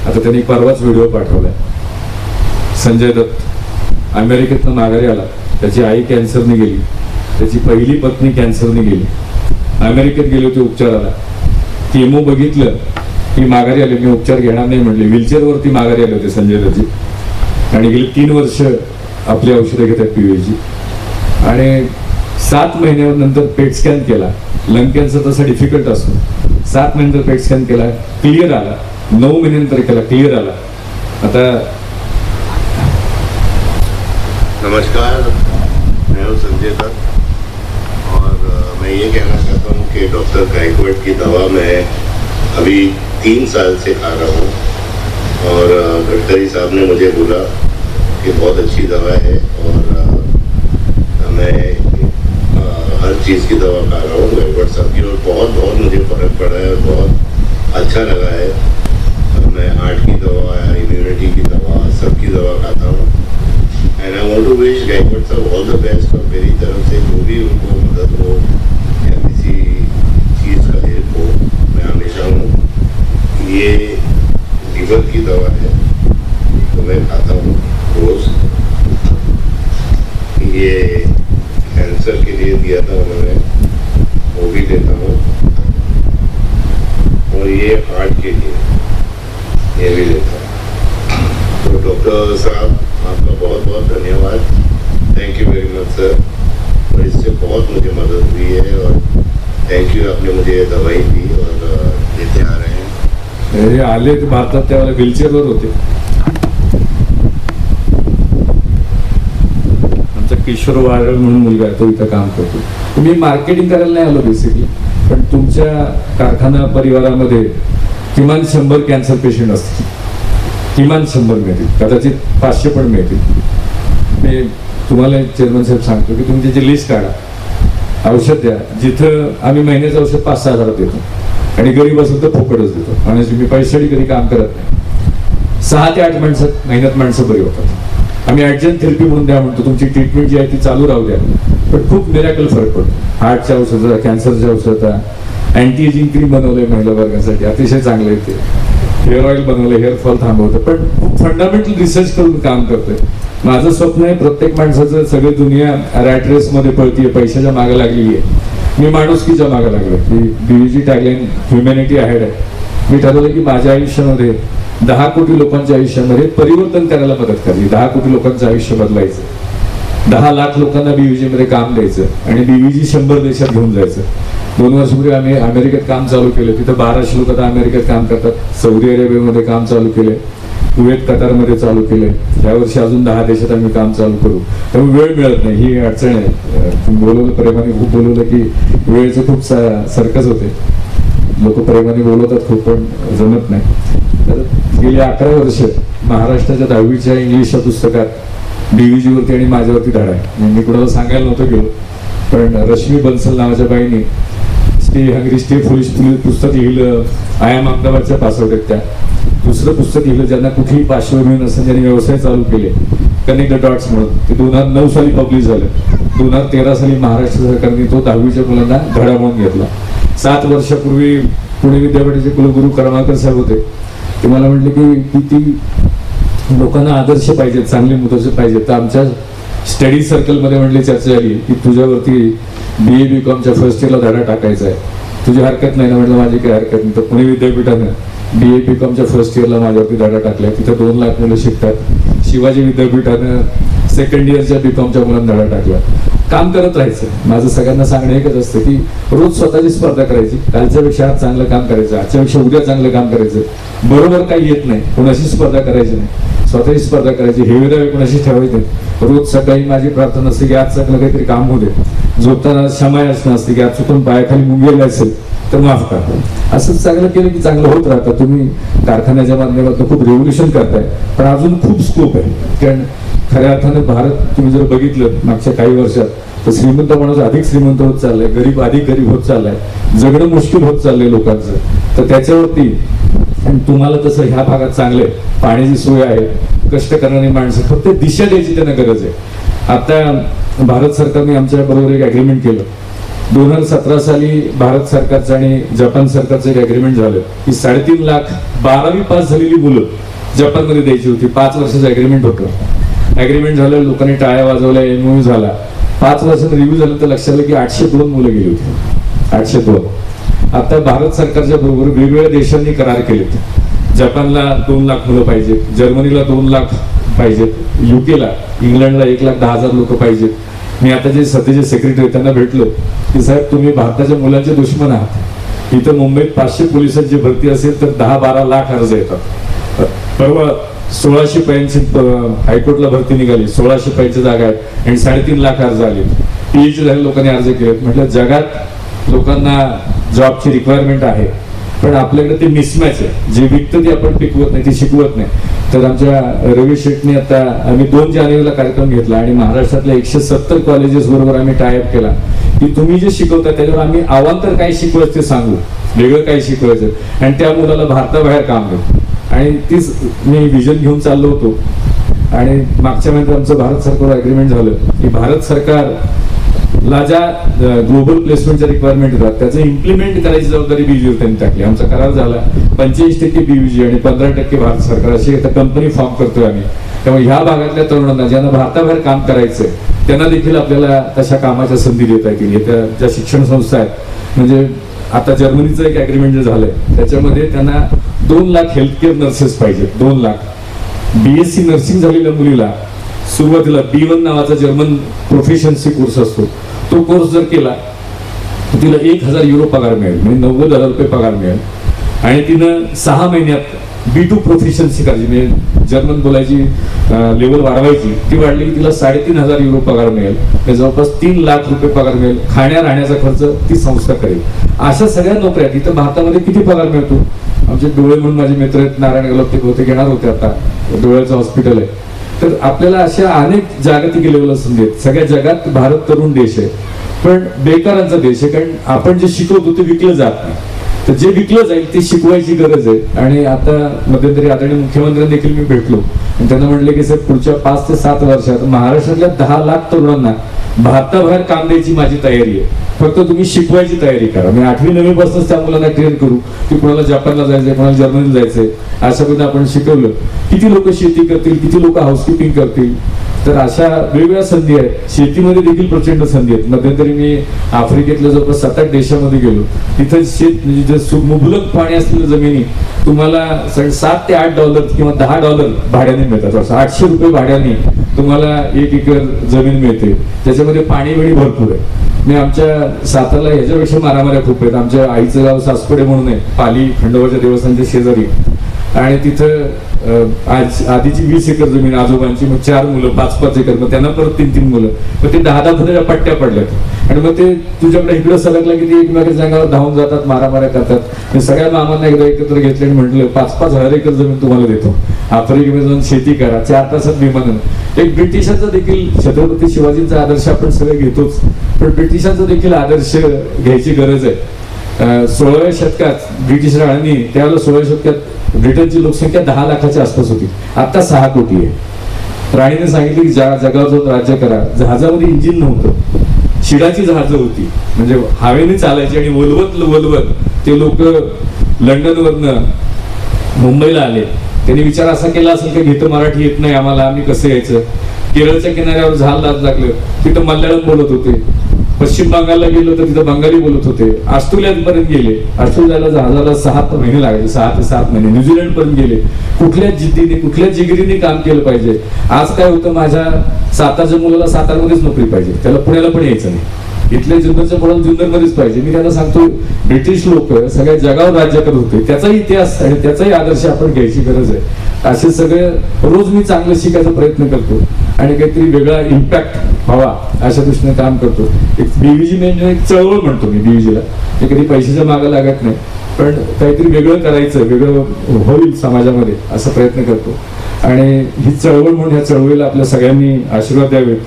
आता त्यांनी परवाच व्हिडिओ पाठवलाय. संजय दत्त अमेरिकेतनं माघारी आला. त्याची आई कॅन्सरने गेली, त्याची पहिली पत्नी कॅन्सरने गेली. अमेरिकेत गेले होते उपचाराला. केमो बघितलं की माघारी आले. मी उपचार घेणार नाही म्हणले. व्हीलचेअरवरती माघारी आले होते संजय दत्तजी आणि गेली 3 वर्ष आपली औषधं घेतात पीव्हीची. आणि 7 महिन्यानंतर पेट स्कॅन केला. लंग कॅन्सर तसा डिफिकल्ट असतो. 7 महिन्यानंतर पेट स्कॅन केला, क्लिअर आला. 9 महिन्यानंतर केला, क्लिअर आला. आता नमस्कार, मैं हूँ संजय दत्त और मैं ये कहना चाहता हूँ कि डॉक्टर गायकवाड़ की दवा मैं अभी 3 साल से खा रहा हूँ और गडकरी साहब ने मुझे बोला कि बहुत अच्छी दवा है और मैं हर चीज़ की दवा खा रहा हूँ गायकवाड़ साहब की और बहुत मुझे फ़र्क पड़ा है और बहुत अच्छा लगा है. मैं हार्ट की दवा, इम्यूनिटी की दवा, सबकी दवा खाता हूँ and I want to wish Gaikwad साहब ऑल द बेस्ट. और मेरी तरफ से जो भी उनको मदद हो या किसी चीज़ का हेल्प हो मैं हमेशा हूँ. ये लीवर की दवा है तो मैं खाता हूँ रोज़. ये कैंसर के लिए दिया था उन्होंने, वो भी देता हूँ और ये हार्ट के लिए ये भी देता हूँ. तो डॉक्टर साहब आपका बहुत धन्यवाद. Thank you very much sir. और इससे बहुत मुझे मदद हुई है और थैंक यू आपने मुझे दवाई दी और लेते आ रहे हैं. हे आले भारतात त्यावेळेला व्हीलचेअरवर होते. आमचा किशोर वारळ म्हणून मुलगा आहे, तो इथं काम करतो. मी मार्केटिंग करायला नाही आलो बेसिकली, पण तुमच्या कारखाना परिवारामध्ये किमान 100 कॅन्सर पेशंट असतील. किमान 100 मिळतील, कदाचित 500 पण मिळतील. मी तुम्हाला चेअरमन साहेब सांगतो की तुम्ही त्याची लिस्ट काढा, औषध द्या. जिथं आम्ही महिन्याचं औषध 5-6 हजारात देतो आणि गरीब असेल तर फुकटच देतो. आणि मी पैशासाठी कधी काम करत नाही. 6 ते 8 महिन्यात माणसं बरी होतात. आम्ही ऍडजंट थेरपी म्हणून द्या म्हणतो. तुमची ट्रीटमेंट जी आहे ती चालू राहू द्या, पण खूप मिरॅकल फरक पडतो. हार्टच्या औषधं, कॅन्सरच्या औषधं, अँटी एजिंग क्रीम बनवलंय महिला वर्गासाठी, अतिशय चांगलं आहे ते. हेअर ऑइल बनवलं, हेअर फॉल थांबवतं. पण खूप फंडामेंटल रिसर्च करून काम करतोय. माझं स्वप्न आहे प्रत्येक माणसाचं, सगळी दुनिया रॅट रेस मध्ये पळतीये, पैशाच्या मागे लागलेली आहे. मी माणुसकीच्या मागे लागलो की बीव्हीजी टॅगलाईन ह्युमॅनिटी अहेड आहे. मी ठरवलं की माझ्या आयुष्यामध्ये 10 कोटी लोकांच्या आयुष्यामध्ये परिवर्तन करायला मदत करायची. 10 कोटी लोकांचं आयुष्य बदलायचं, 10 लाख लोकांना बीव्हीजी मध्ये काम द्यायचं आणि बीव्हीजी 100 देशात घेऊन जायचं. 2 वर्षापूर्वी आम्ही अमेरिकेत काम चालू केलं. तिथं 1200 लोक आता अमेरिकेत काम करतात. सौदी अरेबियामध्ये काम चालू केले, कुवेत कतारमध्ये चालू केले. यावर्षी अजून 10 देशात आम्ही काम चालू करू. त्यामुळे वेळ मिळत नाही, ही अडचण आहे. तुम्ही बोलवलं, प्रेमाने खूप बोलवलं की वेळेचं खूप सर्कस होते. लोक प्रेमाने बोलवतात खूप, पण जमत नाही. तर गेली 11 वर्ष महाराष्ट्राच्या 10वीच्या इंग्लिशच्या पुस्तकात बीव्हीजी वरती आणि माझ्यावरती धडा आहे. मी कुणाला सांगायला नव्हतं गेलो, पण रश्मी बन्सल नावाच्या बाईने स्टे हंग्री स्टे फुलिश पुस्तक लिहिलं. आय एम अहमदाबादच्या पासआउट आहेत त्या. दुसरं पुस्तक लिहिलं ज्यांना कुठेही पार्श्वभूमी नसेल, ज्यांनी व्यवसाय चालू केले, कनेक्ट द डॉट्स म्हणून. ते 2009 साली पब्लिश झालं. 2013 साली महाराष्ट्र सरकारने तो 10वीच्या मुलांना धडा म्हणून घेतला. 7 वर्षापूर्वी पुणे विद्यापीठाचे कुलगुरू करमाकर साहेब होते. ते मला म्हटले की किती लोकांना आदर्श पाहिजेत, चांगले मुद्दे पाहिजेत. तर आमच्या स्टडी सर्कलमध्ये म्हटली चर्चा झाली की तुझ्यावरती BA BComच्या फर्स्ट इयरला धडा टाकायचा आहे, तुझी हरकत नाही ना. म्हटलं माझी काही हरकत नाही. तर पुणे विद्यापीठानं BA BComच्या फर्स्ट इयरला माझ्यावरती धडा टाकलाय. तिथं 2 लाख मुलं शिकतात. शिवाजी विद्यापीठानं सेकंड इयरच्या BComच्या मुलांना धडा टाकला. काम करत राहायचं. माझं सगळ्यांना सांगणं एकच असतं की रोज स्वतःची स्पर्धा करायची. कालच्यापेक्षा आज चांगलं काम करायचं, आजच्यापेक्षा उद्या चांगलं काम करायचं. बरोबर काही येत नाही, कोणाशी स्पर्धा करायची नाही, स्वतःची स्पर्धा करायची. हे दावे कोणाशी ठेवायचे नाही. रोज सकाळी माझी प्रार्थना असते की आज चांगलं काहीतरी काम होऊ दे. झोपताना क्षमाय असणं असते की आज चुकून पायाखाली मुंगेला असेल तर माफ करा. असंच चांगलं केलं की चांगलं होत राहतं. तुम्ही कारखान्याच्या माध्यमातून खूप रेव्होल्युशन करताय, पण अजून खूप स्कोप आहे. कारण खऱ्या अर्थानं भारत तुम्ही जर बघितलं मागच्या काही वर्षात तर श्रीमंत माणूस अधिक श्रीमंत होत चाललाय, गरीब अधिक गरीब होत चाललाय, जगणं मुश्किल होत चाललंय लोकांचं. तर त्याच्यावरती तुम्हाला तसं ह्या भागात चांगलंय, पाण्याची सोय आहे, कष्ट करणारी माणसं, फक्त दिशा द्यायची त्यांना गरज आहे. आता भारत सरकारने आमच्या बरोबर एक अग्रीमेंट केलं. 2017 साली भारत सरकारचं आणि जपान सरकारचं एक अग्रीमेंट झालं की 3.5 लाख 12वी पास झालेली मुलं जपानमध्ये द्यायची होती. 5 वर्षाचं अग्रीमेंट होतं. अग्रीमेंट झालं, लोकांनी टाळ्या वाजवल्या, MOU झाला. 5 वर्षात रिव्ह्यू झालं तर लक्षात आलं की 802 मुलं गेली होती. 802. आता भारत सरकारच्या बरोबर वेगवेगळ्या देशांनी करार केलेत. जपानला 2 लाख मुलं पाहिजेत, जर्मनीला 2 लाख पाहिजेत, UKला, इंग्लंडला 1,10,000 लोक पाहिजेत. मी आता जे सध्याचे सेक्रेटरी त्यांना भेटलो की साहेब तुम्ही भारताच्या मुलांचे दुश्मन आहात. इथं मुंबईत 500 पोलिसांची भरती असेल तर 10-12 लाख अर्ज येतात. परवा 1600 पैंची हायकोर्टला भरती निघाली, 1600 पैंची जागा आहेत आणि 3.5 लाख अर्ज आले. PhD झालेल्या लोकांनी अर्ज केले. म्हटलं जगात लोकांना जॉबची रिक्वायरमेंट आहे, पण आपल्याकडे ते मिसमॅच आहे. जे विकतं ते आपण पिकवत नाही, ते शिकवत नाही. तर आमच्या रवी शेटने आता आम्ही 2 जानेवारीला कार्यक्रम घेतला आणि महाराष्ट्रातल्या 170 कॉलेजेस बरोबर आम्ही टायअप केला की तुम्ही जे शिकवता त्याच्यावर आम्ही अवांतर काय शिकवायचं ते सांगू, वेगळं काय शिकवायचं आणि त्या मुलाला भारताबाहेर काम देऊ. आणि तीच मी विजन घेऊन चाललो होतो. आणि मागच्या महिन्यात आमचं भारत सरकारवर अग्रीमेंट झालं की भारत सरकारला ज्या ग्लोबल प्लेसमेंटच्या रिक्वायरमेंट येतात त्याचं इम्प्लिमेंट करायची जबाबदारी BGवर त्यांनी टाकली. आमचा करार झाला. 85% BG आणि 15% भारत सरकार अशी आता कंपनी फॉर्म करतोय आम्ही. त्यामुळे ह्या भागातल्या तरुणांना ज्यांना भारताबाहेर काम करायचंय त्यांना देखील आपल्याला तशा कामाच्या संधी देता येतील. त्या ज्या शिक्षण संस्था आहेत, म्हणजे आता जर्मनीचं एक अग्रीमेंट जे झालंय त्याच्यामध्ये त्यांना 2 लाख हेल्थकेअर नर्सेस पाहिजेत. 2 लाख. BSc नर्सिंग झालेल्या मुलीला सुरुवातीला B1 नावाचा जर्मन प्रोफिशियन्सी कोर्स असतो. तो कोर्स जर केला तर तिला 1,000 युरो पगार मिळेल, म्हणजे 90,000 रुपये पगार मिळेल. आणि तिनं 6 महिन्यात B2 प्रोफिशियन्सी करायची, म्हणजे जर्मन बोलायची लेवल वाढवायची. ती वाढली की तिला 3,500 युरो पगार मिळेल, जवळपास 3 लाख रुपये पगार मिळेल. खाण्या राहण्याचा खर्च ती संस्था करेल. अशा सगळ्या नोकऱ्या तिथं भारतामध्ये किती पगार मिळतो. आमचे डोळे म्हणून माझे मित्र आहेत नारायण गलप, ते बहुतेक येणार होते. आता डोळ्याचं हॉस्पिटल आहे. तर आपल्याला अशा अनेक जागतिक लेवलला संधी आहेत. सगळ्या जगात भारत तरुण देश आहे, पण बेकारांचा देश आहे. कारण आपण जे शिकवतो ते विकलं जात नाही. तर जे विकलं जाईल ते शिकवायची गरज आहे. आणि आता मध्यंतरी आदरणीय मुख्यमंत्र्यांना देखील मी भेटलो आणि त्यांना म्हटलं की साहेब पुढच्या 5 ते 7 वर्षात महाराष्ट्रातल्या 10 लाख तरुणांना भारताबाहेर काम द्यायची माझी तयारी आहे. फक्त तुम्ही शिकवायची तयारी करा. मी 8वी-9वी पासूनच त्या मुलांना ट्रेन करू की कोणाला जपानला जायचंय, कोणाला जर्मनीला जायचंय. अशा पद्धतीने आपण शिकवलं. किती लोक शेती करतील, किती लोक हाऊसकीपिंग करतील. तर अशा वेगवेगळ्या संधी आहेत. शेतीमध्ये देखील प्रचंड संधी आहेत. मध्यंतरी मी आफ्रिकेतल्या जवळपास 7-8 देशामध्ये गेलो. तिथं शेत म्हणजे मुबलक पाणी असलेल्या जमिनी तुम्हाला $7 ते $8 किंवा $10 भाड्याने मिळतात. 800 रुपये भाड्याने तुम्हाला 1 एकर जमीन मिळते. त्याच्यामध्ये पाणी वेळी भरपूर आहे. मी आमच्या सातारला ह्याच्यापेक्षा मारामाऱ्या खूप आहेत. आमच्या आईचं गाव सासपडे म्हणून आहे, पाली खंडोबाच्या देवस्थानच्या शेजारी. आणि तिथं आधीची 20 एकर जमीन आजोबांची, मग 4 मुलं, 5-5 एकर, मग त्यांना परत 3-3 मुलं, मग ते 10-10 फुटाच्या पट्ट्या पडल्यात. आणि मग ते तुझ्याकडे इकडं सरकला की ते एकमेकांच्या अंगावर धावून जातात, मारामाऱ्या करतात. सगळ्या मामांना एकदा एकत्र घेतले आणि म्हटलं 5-5 हजार एकर जमीन तुम्हाला देतो, आफ्रिकेमध्ये जाऊन शेती करा, 4 तासात विमानं. एक ब्रिटिशांचा देखील, छत्रपती शिवाजींचा आदर्श आपण सगळे घेतोच, पण ब्रिटिशांचा देखील आदर्श घ्यायची गरज आहे. 16व्या शतकात ब्रिटिश राणी, त्यावेळेला 16व्या शतकात ब्रिटनची लोकसंख्या 10 लाखाच्या आसपास होती. आता 6 कोटी आहे. राणीने सांगितलं की जगावर जाऊन राज्य करा. जहाजामध्ये इंजिन नव्हतं, शिडाची जहाजं होती, म्हणजे हवेने चालायची. आणि वलवत ते लोक लंडनवरनं मुंबईला आले, त्यांनी विचार असा केला असेल की इथं मराठी येत नाही आम्हाला, आम्ही कसं यायचं. केरळच्या किनाऱ्यावर झाल लागलं, तिथं मल्याळम बोलत होते. पश्चिम बंगालला गेलो तर तिथं बंगाली बोलत होते. ऑस्ट्रेलियापर्यंत गेले, ऑस्ट्रेलियाला जहाजाला 6 महिने लागले, 6 ते 7 महिने. न्यूझीलंड पर्यंत गेले. कुठल्या जिद्दीने, कुठल्या जिगरीने काम केलं पाहिजे. आज काय होतं, माझ्या सातारच्या मुलाला सातारमध्येच नोकरी पाहिजे, त्याला पुण्याला पण यायचं नाही. इथल्या जुन्नरच्या मुलाला जुन्नरमध्येच पाहिजे. मी त्यांना सांगतो, ब्रिटिश लोक सगळ्या जगावर राज्य करत होते, त्याचा इतिहास आणि त्याचाही आदर्श आपण घ्यायची गरज आहे. असे सगळे रोज मी चांगलं शिकायचा प्रयत्न करतो आणि काहीतरी वेगळा इम्पॅक्ट व्हावा अशा दृष्टीने काम करतो. एक बीव्हीजी म्हणजे एक चळवळ म्हणतो मी बीव्हीजीला. ते कधी पैशाच्या मागे लागत नाही, पण काहीतरी वेगळं करायचं, वेगळं होईल समाजामध्ये असा प्रयत्न करतो. आणि ही चळवळ म्हणून ह्या चळवळीला आपल्या सगळ्यांनी आशीर्वाद द्यावेत.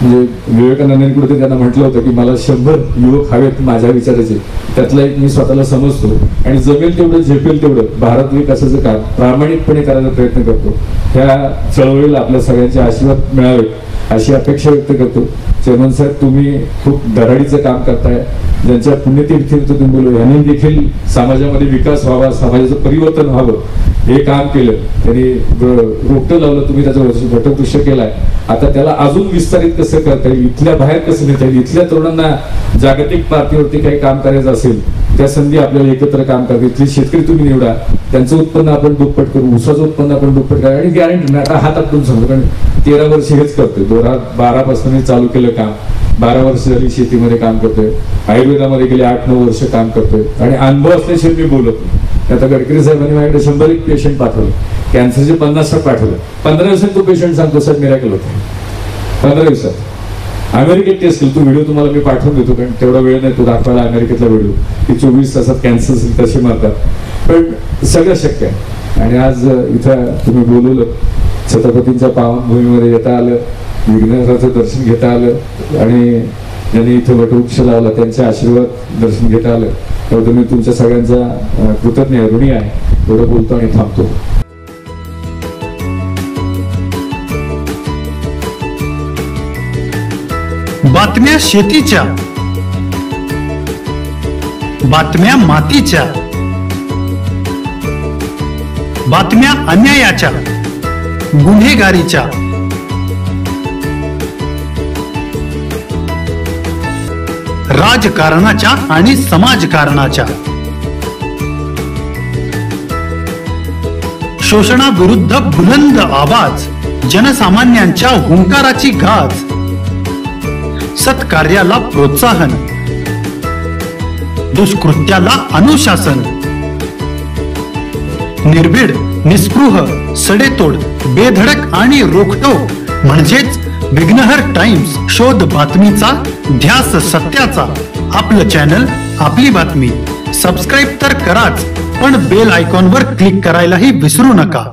म्हणजे विवेकानंदांनी कुठे त्यांना म्हटलं होतं की मला 100 युवक हवेत माझ्या विचाराचे, त्यातला एक मी स्वतःला समजतो आणि जमेल तेवढं, झेपेल तेवढं भारत विकासाचं काम प्रामाणिकपणे करायचा प्रयत्न करतो. ह्या चळवळीला आपल्या सगळ्यांचे आशीर्वाद मिळावेत अशी अपेक्षा व्यक्त करतो. चेअरमन साहेब, तुम्ही खूप धडाडीचं काम करताय. ज्यांच्या पुण्यतीर्थी तुम्ही बोलू, यांनी देखील समाजामध्ये विकास व्हावा, समाजाचं परिवर्तन व्हावं हे काम केलं. त्यांनी रोपटं लावलं, तुम्ही त्याचं वटवृक्ष केलाय. आता त्याला अजून विस्तारित कसं करता येईल, इथल्या बाहेर कसं नेता येईल, इथल्या तरुणांना जागतिक पातळीवरती काही काम करायचं असेल त्या संधी आपल्याला एकत्र काम करावी. इथले शेतकरी तुम्ही निवडा, त्यांचं उत्पन्न आपण दुप्पट करू, ऊसाचं उत्पन्न आपण दुप्पट करू. आणि गॅरंटी आता हातात करून सांगतो, कारण 13 वर्ष हेच करतोय. 2012 पासून चालू केलं काम. 12 वर्ष झाली शेतीमध्ये काम करतोय. आयुर्वेदामध्ये गेले 8-9 वर्ष काम करतोय आणि अनुभव असल्याशिवाय मी बोलत नाही. आता गडकरी साहेबांनी माझ्याकडे 100 पेशंट पाठवले, कॅन्सरचे 50 पाठवलं. 15 दिवसात तो पेशंट सांगतो साहेब मिराकल होतं. 15 दिवसात अमेरिकेत टेस्ट केली. तो व्हिडिओ तुम्हाला मी पाठवून देतो, कारण तेवढा वेळ नाही तो दाखवायला अमेरिकेतला व्हिडिओ, की 24 तासात कॅन्सर कसे मारतात. पण सगळं शक्य आहे. आणि आज इथं तुम्ही बोलवलं, छत्रपतींच्या पावनभूमीमध्ये येता आलं, विघ्नेश्वराचं दर्शन घेता आलं आणि ज्यांनी इथं वटवृक्ष लावला त्यांचे आशीर्वाद दर्शन घेता आलं. तेवढं मी तुमच्या सगळ्यांचा कृतज्ञ ऋणी आहे. एवढं बोलतो आणि थांबतो. बातम्या शेतीच्या, बातम्या मातीच्या, बातम्या अन्यायाच्या, गुन्हेगारीच्या, राजकारणाच्या आणि समाजकारणाच्या, शोषणाविरुद्ध बुलंद आवाज, जनसामान्यांच्या हुंकाराची गाज, सत्कार्याला प्रोत्साहन, दुष्कृत्याला अनुशासन, निर्भीड, निस्पृह, सडेतोड, बेधडक आणि रोखटोक म्हणजेच विघ्नहर टाइम्स. शोध बातमीचा, ध्यास सत्याचा. आपलं चॅनल, आपली बातमी. सबस्क्राईब तर कराच, पण बेल आयकॉनवर क्लिक करायलाही विसरू नका.